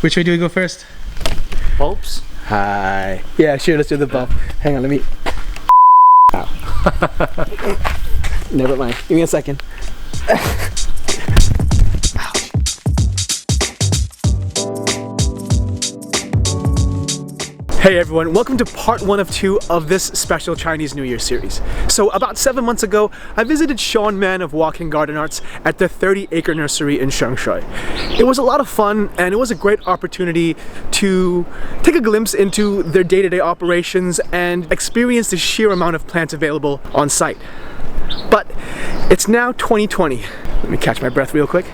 Which way do we go first? Bulbs? Hi. Yeah, sure, let's do the bulb. Hang on, let me... Ow. Never mind. Give me a second. Hey everyone, welcome to part 1 of 2 of this special Chinese New Year series. So about 7 months ago, I visited Sean Mann of Walking Garden Arts at the 30-acre nursery in Shengshui. It was a lot of fun and it was a great opportunity to take a glimpse into their day-to-day operations and experience the sheer amount of plants available on site. But it's now 2020. Let me catch my breath real quick.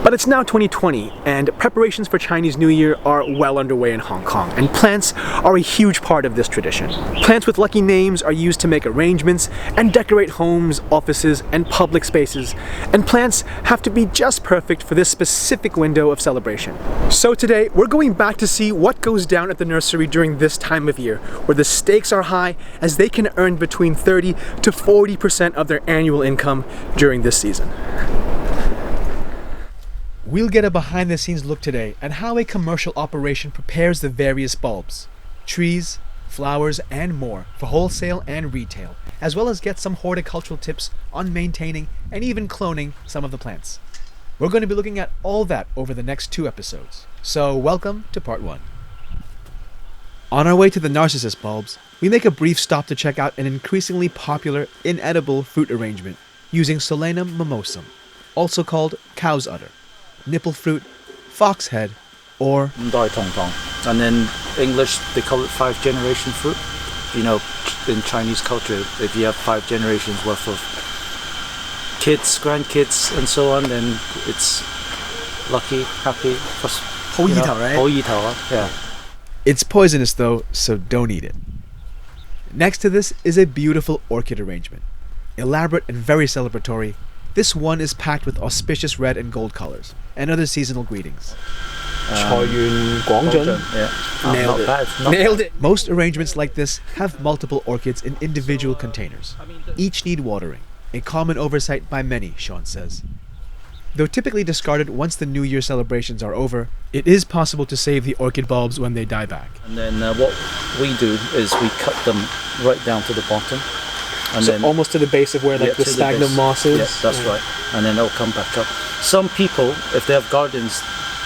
But it's now 2020 and preparations for Chinese New Year are well underway in Hong Kong, and plants are a huge part of this tradition. Plants with lucky names are used to make arrangements and decorate homes, offices, and public spaces, and plants have to be just perfect for this specific window of celebration. So today we're going back to see what goes down at the nursery during this time of year, where the stakes are high as they can earn between 30 to 40% of their annual income during this season. We'll get a behind-the-scenes look today at how a commercial operation prepares the various bulbs, trees, flowers, and more for wholesale and retail, as well as get some horticultural tips on maintaining and even cloning some of the plants. We're going to be looking at all that over the next 2 episodes, so welcome to part 1. On our way to the narcissus bulbs, we make a brief stop to check out an increasingly popular inedible fruit arrangement using Solanum mimosum, also called cow's udder, nipple fruit, fox head, or 5代同堂. And in English they call it 5-generation fruit. You know, in Chinese culture, if you have 5 generations worth of kids, grandkids, and so on, then it's lucky, happy. Whole eat out, right? Whole eat out, yeah. It's poisonous though, so don't eat it. Next to this is a beautiful orchid arrangement. Elaborate and very celebratory, this one is packed with auspicious red and gold colors and other seasonal greetings. Yeah. Nailed it. Not Nailed it! Most arrangements like this have multiple orchids in individual containers. Each need watering, a common oversight by many, Sean says. Though typically discarded once the New Year celebrations are over, it is possible to save the orchid bulbs when they die back. And then what we do is we cut them right down to the bottom. And so then almost to the base of where like the stagnant moss is? Yes, that's right. And then it'll come back up. Some people, if they have gardens,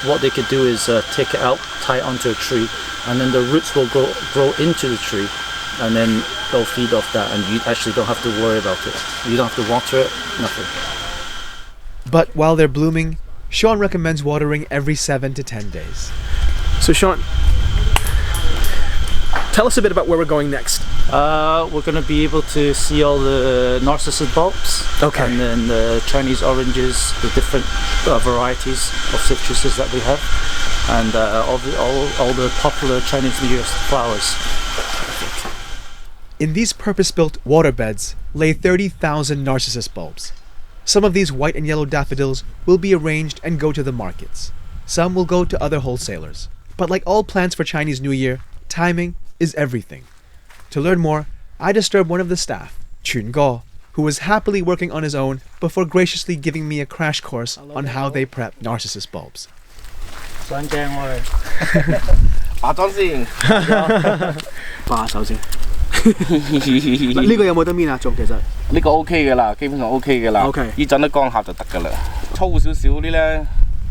what they could do is take it out, tie it onto a tree, and then the roots will grow into the tree, and then they'll feed off that, and you actually don't have to worry about it. You don't have to water it, nothing. But while they're blooming, Sean recommends watering every 7 to 10 days. So Sean, tell us a bit about where we're going next. We're going to be able to see all the narcissus bulbs, okay, and then the Chinese oranges, the different varieties of citruses that we have, and all the popular Chinese New Year flowers. In these purpose-built water beds lay 30,000 narcissus bulbs. Some of these white and yellow daffodils will be arranged and go to the markets. Some will go to other wholesalers. But like all plants for Chinese New Year, timing is everything. To learn more, I disturbed one of the staff, Chun Go, who was happily working on his own before graciously giving me a crash course on how they prep narcissus bulbs. 想正喎，化妝先，化手先。呢個有冇得搣啊？仲其實呢個 OK 嘅啦，基本上 OK 嘅啦。OK，呢陣都光合就得㗎啦。粗少少啲咧，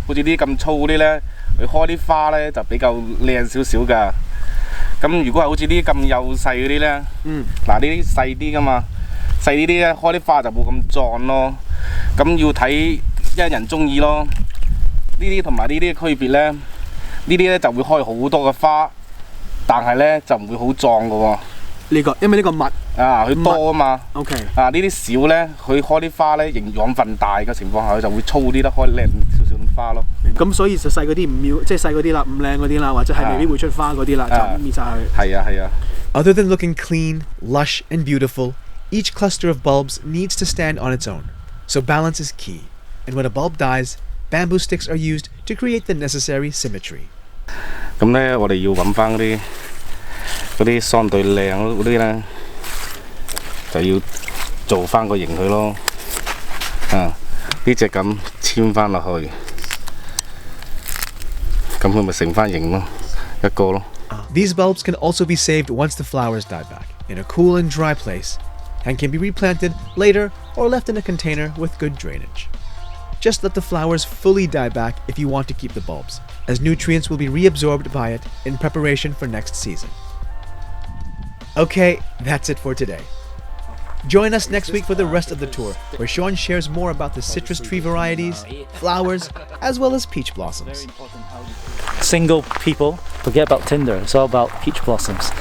好似呢啲咁粗啲咧，佢開啲花咧就比較靚少少㗎。咁如果係好似呢啲咁幼細嗰啲咧，嗱呢啲細啲㗎嘛，細呢啲咧開啲花就冇咁壯咯。咁要睇因人中意咯。呢啲同埋呢啲嘅區別咧，呢啲咧就會開好多嘅花，但係咧就唔會好壯㗎喎。呢個因為呢個密啊，佢多啊嘛。OK。啊，呢啲少咧，佢開啲花咧營養分大嘅情況下，佢就會粗啲得開靚少少嘅花咯。咁所以就細嗰啲唔要，即係細嗰啲啦，唔靚嗰啲啦，或者係未必會出花嗰啲啦，就搣晒佢。係啊係啊。Other than looking clean, lush, and beautiful, each cluster of bulbs needs to stand on its own. So balance is key. And when a bulb dies, bamboo sticks are used to create the necessary symmetry. 咁咧，我哋要揾翻嗰啲相對靚嗰啲咧，就要做翻個型佢咯。啊，呢隻咁簽翻落去，咁佢咪成翻型咯，一個咯。These bulbs can also be saved once the flowers die back in a cool and dry place and can be replanted later or left in a container with good drainage. Just let the flowers fully die back if you want to keep the bulbs, as nutrients will be reabsorbed by it in preparation for next season. Okay, that's it for today. Join us next week for the rest of the tour, where Sean shares more about the citrus tree varieties, flowers, as well as peach blossoms. Single people, forget about Tinder. It's all about peach blossoms.